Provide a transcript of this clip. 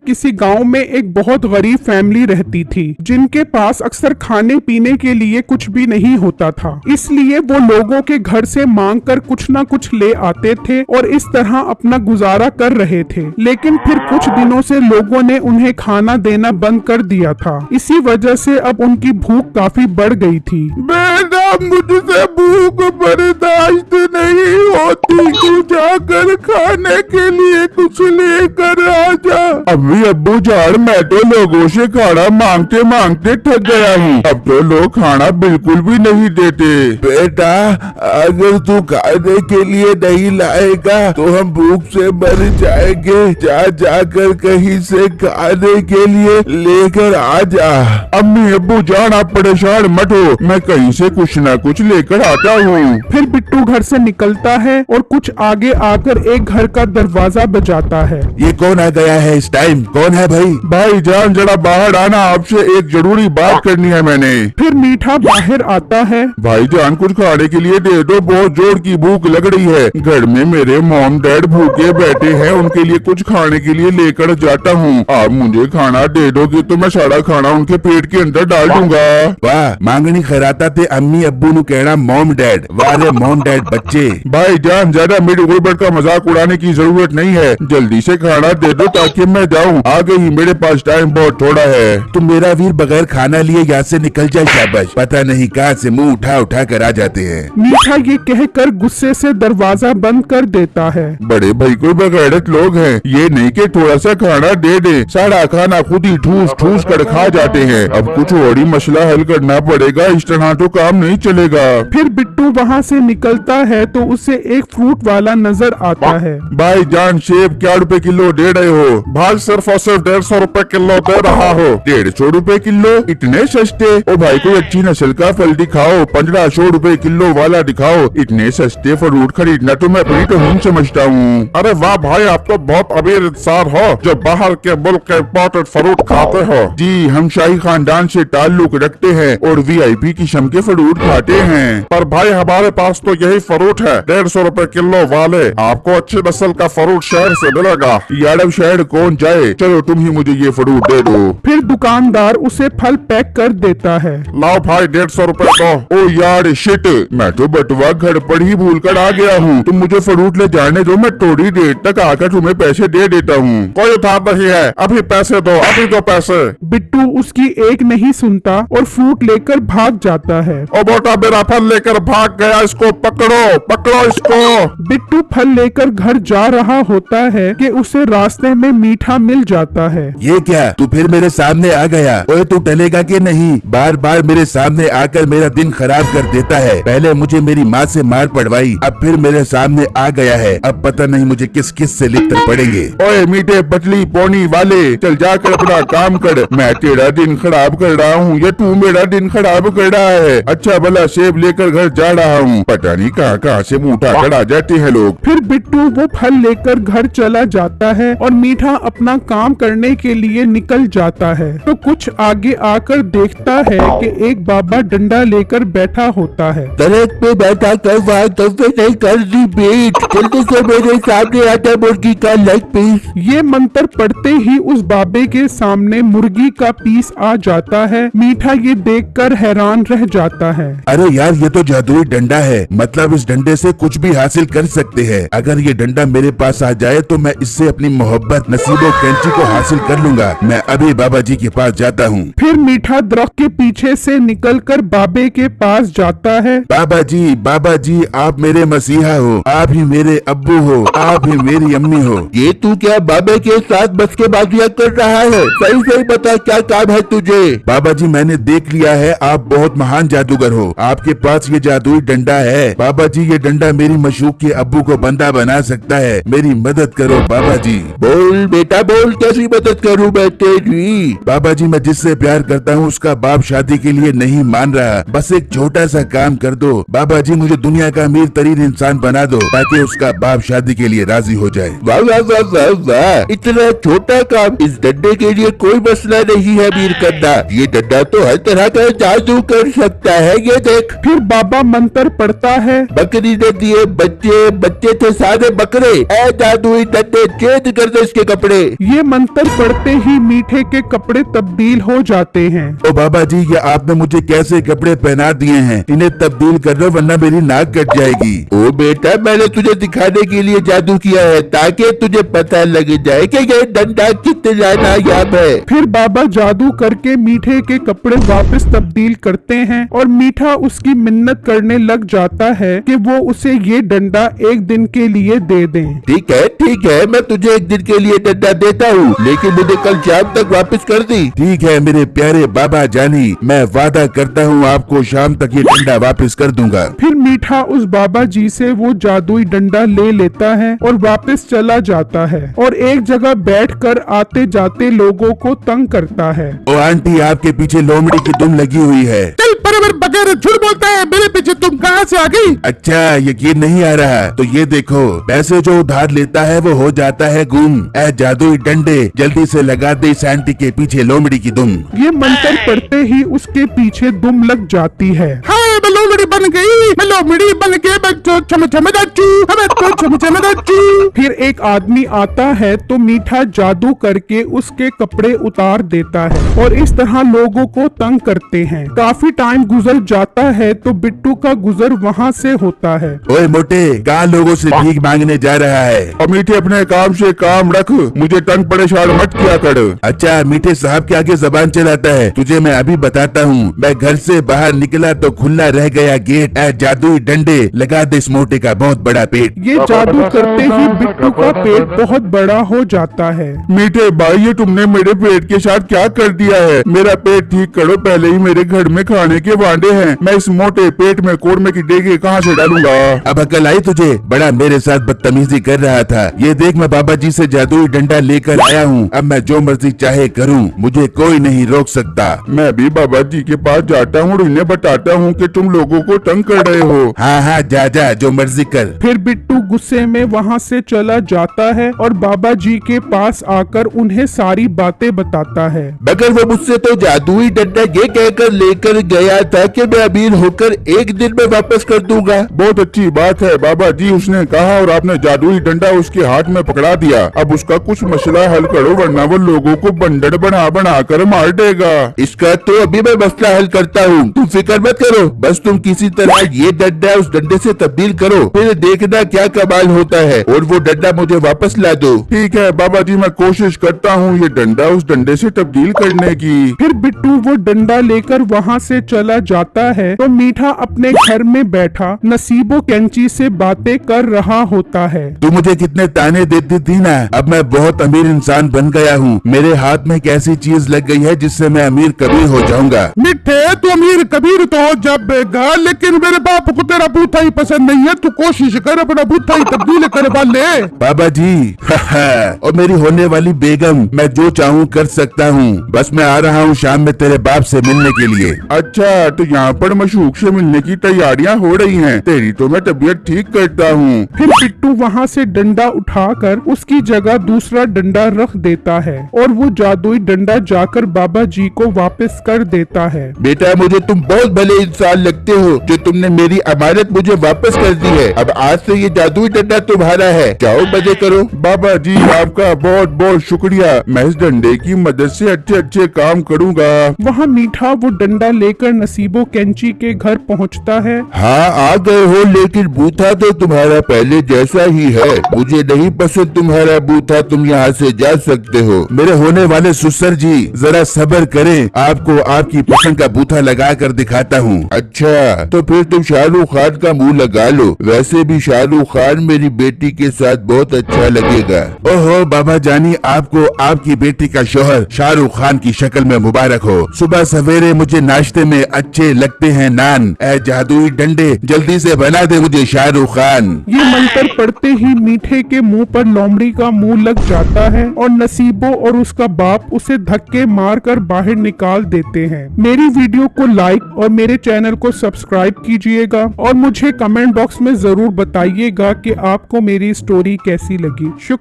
किसी गांव में एक बहुत गरीब फैमिली रहती थी जिनके पास अक्सर खाने पीने के लिए कुछ भी नहीं होता था। इसलिए वो लोगों के घर से मांग कर कुछ न कुछ ले आते थे और इस तरह अपना गुजारा कर रहे थे। लेकिन फिर कुछ दिनों से लोगों ने उन्हें खाना देना बंद कर दिया था। इसी वजह से अब उनकी भूख काफी बढ़ गई थी। बेटा मुझसे भूख बर्दाश्त नहीं होती, तू जाकर खाने के लिए कुछ लेकर आ जा। अम्मी अब्बू जान, मैं तो लोगों से खाना मांगते मांगते थक गया हूँ। अब तो लोग खाना बिल्कुल भी नहीं देते। बेटा अगर तू खाने के लिए नहीं लाएगा तो हम भूख से मर जाएंगे। जाकर कहीं से खाने के लिए लेकर आ जा। अम्मी अब्बू जान आप परेशान मत हो, मैं कहीं से कुछ न कुछ लेकर आता हूँ। फिर बिट्टू घर से निकलता है और कुछ आगे आकर एक घर का दरवाजा बजाता है। ये कौन आ गया है इस टाइम? कौन है भाई? भाई जान जरा बाहर आना, आपसे एक जरूरी बात करनी है मैंने। फिर मीठा बाहर आता है। भाई जान कुछ खाने के लिए दे दो, बहुत जोर की भूख लग रही है। घर में मेरे मॉम डैड भूखे बैठे हैं, उनके लिए कुछ खाने के लिए लेकर जाता हूँ। आप मुझे खाना दे दोगे तो मैं सारा खाना उनके पेट के अंदर डाल दूंगा। वाह मांगनी खराता थे अम्मी अब्बू नु कहना मॉम डैड। वाह रे मॉम डैड बच्चे। भाई जान ज्यादा मेरे गुर्बत का मजाक उड़ाने की जरूरत नहीं है, जल्दी से खाना दे दो ताकि मैं जाऊँ। आगे ही मेरे पास टाइम बहुत थोड़ा है। तुम मेरा वीर बगैर खाना लिए यहाँ से निकल जाए शाबाश, पता नहीं कहाँ से मुंह उठा उठा कर आ जाते हैं। मीठा ये कहकर गुस्से से दरवाजा बंद कर देता है। बड़े भाई कोई बगैरत लोग हैं, ये नहीं कि थोड़ा सा खाना दे दे, सारा खाना खुद ही ठूस ठूस कर खा जाते हैं। अब कुछ और ही मसला हल करना पड़ेगा, इस तरह तो काम नहीं चलेगा। फिर बिट्टू वहाँ से निकलता है तो उसे एक फ्रूट वाला नजर आता है। भाई जान सेब क्या रुपए किलो दे रहे हो? भाई सिर्फ और सिर्फ 150 रुपए किलो दे रहा हो। 150 रुपए किलो? इतने सस्ते? ओ भाई कोई अच्छी नस्ल का फल दिखाओ, 1500 रुपए किलो वाला दिखाओ। इतने सस्ते फ्रूट खरीदना तो मैं अपनी तौहीन समझता हूँ। अरे वाह भाई आप तो बहुत अमीर इंसान हो जो बाहर के मुल्क के इम्पोर्टेड फ्रूट खाते हो। जी हम शाही खानदान से ताल्लुक रखते हैं और VIP किस्म के फ्रूट खाते हैं। पर भाई हमारे पास तो यही फ्रूट है 150 रुपए किलो वाले। आपको अच्छी नस्ल का फ्रूट शहर से मिलेगा। यार शहर कौन जाए, चलो तुम ही मुझे ये फ्रूट दे दो। फिर दुकानदार उसे फल पैक कर देता है। लाओ भाई 150 रुपए दो। ओ यार शिट, मैं तो बटुआ घर पर ही भूल कर आ गया हूँ। तुम मुझे फ्रूट ले जाने दो, मैं थोड़ी देर तक आकर तुम्हें पैसे दे देता हूँ। कोई उधार नहीं है, अभी पैसे दो, अभी दो पैसे। बिट्टू उसकी एक नहीं सुनता और फ्रूट लेकर भाग जाता है। ओ बेटा मेरा फल लेकर भाग गया, इसको पकड़ो पकड़ो इसको। बिट्टू फल लेकर घर जा रहा होता है कि उसे रास्ते में मीठा मिल जाता है। ये क्या तू फिर मेरे सामने आ गया? ओए तू टलेगा कि नहीं? बार बार मेरे सामने आकर मेरा दिन खराब कर देता है। पहले मुझे मेरी माँ से मार पड़वाई, अब फिर मेरे सामने आ गया है। अब पता नहीं मुझे किस किस से लिपट पड़ेंगे। ओए मीठे पतली पौनी वाले, चल जाकर अपना काम कर। मैं तेरा दिन खराब कर रहा हूँ या तू मेरा दिन खराब कर रहा है? अच्छा भला सेब लेकर घर जा रहा हूँ, पता नहीं कहाँ कहाँ से मुँह उठा कर आ जाते हैं लोग। फिर बिट्टू वो फल लेकर घर चला जाता है और मीठा अपना काम करने के लिए निकल जाता है तो कुछ आगे आकर देखता है कि एक बाबा डंडा लेकर बैठा होता है। दरख्त पे बैठा कर वहाँ कभी नहीं कर दी बेट, जल्दी से मेरे सामने आता मुर्गी का लेग पीस। ये मंत्र पढ़ते ही उस बाबे के सामने मुर्गी का पीस आ जाता है। मीठा ये देखकर हैरान रह जाता है। अरे यार ये तो जादुई डंडा है, मतलब इस डंडे से कुछ भी हासिल कर सकते हैं। अगर ये डंडा मेरे पास आ जाए तो मैं इससे अपनी मोहब्बत नसीबो कैंची को हासिल कर लूंगा। मैं अभी बाबा जी के पास जाता हूँ। फिर मीठा दरख्त के पीछे से निकलकर बाबे के पास जाता है। बाबा जी आप मेरे मसीहा हो, आप ही मेरे अब्बू हो, आप ही मेरी अम्मी हो। ये तू क्या बाबे के साथ बचकेबाजियां कर रहा है? सही सही बता क्या काम है तुझे? बाबा जी मैंने देख लिया है आप बहुत महान जादूगर हो, आपके पास ये जादुई डंडा है। बाबा जी ये डंडा मेरी मशूक के अब्बू को बंदा बना सकता है, मेरी मदद करो बाबा जी। बोल बेटा बोल, कैसी मदद करूँ मैं तेरी? बाबा जी मैं जिससे प्यार करता हूँ उसका बाप शादी के लिए नहीं मान रहा, बस एक छोटा सा काम कर दो बाबा जी, मुझे दुनिया का अमीर तरीन इंसान बना दो ताकि उसका बाप शादी के लिए राजी हो जाए। वाह वाह वाह वाह वाह, इतना छोटा काम, इस डंडे के लिए कोई मसला नहीं है अमीर करना। ये डंडा तो हर तरह का जादू कर सकता है, ये देख। फिर बाबा मंत्र पढ़ता है। बकरी ने दिए बच्चे, बच्चे थे सारे बकरे, ऐ जादुई डंडे चेंज कर दे इसके कपड़े। ये मंत्र पढ़ते ही मीठे के कपड़े तब्दील हो जाते हैं। ओ बाबा जी, ये आपने मुझे कैसे कपड़े पहना दिए हैं? इन्हें तब्दील कर दो वरना मेरी नाक कट जाएगी। ओ बेटा, मैंने तुझे दिखाने के लिए जादू किया है ताकि तुझे पता लग जाए कि ये डंडा कितना नायाब है। फिर बाबा जादू करके मीठे के कपड़े वापस तब्दील करते हैं और मीठा उसकी मिन्नत करने लग जाता है कि वो उसे ये डंडा एक दिन के लिए दे दें। ठीक है, मैं तुझे एक दिन के लिए डंडा देता हूँ, लेकिन मुझे कल शाम तक वापस कर दी। ठीक है मेरे प्यारे बाबा जानी, मैं वादा करता हूँ आपको शाम तक ये डंडा वापस कर दूंगा। फिर मीठा उस बाबा जी से वो जादुई डंडा ले लेता है और वापस चला जाता है और एक जगह बैठकर आते जाते लोगों को तंग करता है। ओ आंटी, आपके पीछे लोमड़ी की दुम लगी हुई है। बगैर झूठ बोलता है, मेरे पीछे तुम कहाँ से आ गई? अच्छा, यकीन नहीं आ रहा तो ये देखो, पैसे जो उधार लेता है वो हो जाता है गुम। ऐ जादुई डंडे, जल्दी से लगा दे इस आंटी के पीछे लोमड़ी की दुम। ये मंत्र पढ़ते ही उसके पीछे दुम लग जाती है। मैं लोमड़ी बन गई, मैं लोमड़ी बन के फिर एक आदमी आता है तो मीठा जादू करके उसके कपड़े उतार देता है और इस तरह लोगों को तंग करते हैं। काफी टाइम गुजर जाता है तो बिट्टू का गुजर वहाँ से होता है। ओए मोटे, कहाँ लोगों से भीख मांगने जा रहा है? और मीठे अपने काम से काम रख, मुझे तंग परेशान मत किया कर। अच्छा, मीठे साहब के आगे जबान चलाता है। तुझे मैं अभी बताता हूँ। मैं घर से बाहर निकला तो खुला रह गया गेट। ऐ जादुई डंडे, लगा दे इस मोटे का बहुत बड़ा पेट। ये जादू करते ही बिट्टू का पेट बहुत बड़ा हो जाता है। मीठे भाई, ये तुमने मेरे पेट के साथ क्या कर दिया है? मेरा पेट ठीक करो, पहले ही मेरे घर में खाने के वांडे हैं। मैं इस मोटे पेट में कोरमे की डेगे कहाँ से डालूंगा? अब अकल आई तुझे? बड़ा मेरे साथ बदतमीजी कर रहा था। ये देख, मैं बाबा जी से जादुई डंडा लेकर आया हूँ। अब मैं जो मर्जी चाहे करूँ, मुझे कोई नहीं रोक सकता। मैं भी बाबा जी के पास जाता हूँ और इन्हें बताता हूँ कि तुम लोगों को तंग कर रहे हो। हाँ, जा जो मर्जी कर। फिर बिट्टू गुस्से में वहाँ से चला जाता है और बाबा जी के पास आकर उन्हें सारी बातें बताता है। मगर वो मुझसे तो जादुई डंडा ये कहकर लेकर गया था कि मैं अमीर होकर एक दिन में वापस कर दूंगा। बहुत अच्छी बात है बाबा जी, उसने कहा और आपने जादुई डंडा उसके हाथ में पकड़ा दिया। अब उसका कुछ मसला हल करो वरना वो लोगों को बंडर बना कर मार देगा। इसका तो अभी मैं मसला हल करता हूँ, तुम फिक्र मत करो। बस तुम किसी तरह ये डंडा उस डंडे से तब्दील करो, फिर देखना क्या कमाल होता है और वो डंडा मुझे वापस ला दो। ठीक है बाबा जी, मैं कोशिश करता हूँ ये डंडा उस डंडे से तब्दील करने की। फिर बिट्टू वो डंडा लेकर वहाँ से चला जाता है तो मीठा अपने घर में बैठा नसीबो कैंची से बातें कर रहा होता है। तू मुझे कितने ताने देती थी ना, अब मैं बहुत अमीर इंसान बन गया हूँ। मेरे हाथ में एक ऐसी चीज लग गई है जिससे मैं अमीर कबीर हो जाऊंगा। मिठे, तू अमीर कबीर तो हो जाएगा, लेकिन मेरे बाप को तेरा बूथा ही पसंद नहीं है। तू कोशिश कर अपना बूथा ही तब्दील करवा ले। बाबा जी और मेरी होने वाली बेगम, मैं जो चाहूँ कर सकता हूँ। बस मैं आ रहा हूँ शाम में तेरे बाप से मिलने के लिए। अच्छा, तो यहाँ पर मशूक से मिलने की तैयारियाँ हो रही हैं। तेरी तो मैं तबीयत ठीक करता हूँ। फिर बिट्टू वहाँ से डंडा उठाकर उसकी जगह दूसरा डंडा रख देता है और वो जादुई डंडा जाकर बाबा जी को वापस कर देता है। बेटा, मुझे तुम बहुत भले इंसान लगते हो जो तुमने मेरी अमानत मुझे वापस कर दी है। अब आज से ये जादुई डंडा तुम्हारा है, जाओ मजे करो। बाबा जी, आपका बहुत बहुत शुक्रिया। मैं इस डंडे की मदद से अच्छे अच्छे काम करूँगा। वहाँ मीठा वो डंडा लेकर नसीबो कैंची के घर पहुँचता है। हाँ, आ गए हो, लेकिन बूथा तो तुम्हारा पहले जैसा ही है। मुझे नहीं पसंद तुम्हारा बूथा, तुम यहाँ से जा सकते हो। मेरे होने वाले सुसर जी, जरा सब्र करें, आपको आपकी पसंद का बूथा लगा कर दिखाता हूँ। अच्छा, तो फिर तुम शाहरुख खान का मुंह लगा लो। वैसे भी शाहरुख खान मेरी बेटी के साथ बहुत अच्छा लगेगा। ओहो बाबा जानी, आपको आपकी बेटी का शोहर शाहरुख खान की शक्ल में मुबारक हो। सुबह सवेरे मुझे नाश्ते में अच्छे लगते हैं नान। ऐ जादुई डंडे, जल्दी से बना दे मुझे शाहरुख खान। ये मंत्र पढ़ते ही मीठे के मुंह पर लोमड़ी का मुंह लग जाता है और नसीबो और उसका बाप उसे धक्के मारकर बाहर निकाल देते हैं। मेरी वीडियो को लाइक और मेरे चैनल को सब्सक्राइब कीजिएगा और मुझे कमेंट बॉक्स में जरूर बताइएगा कि आपको मेरी स्टोरी कैसी लगी। शुक्रिया।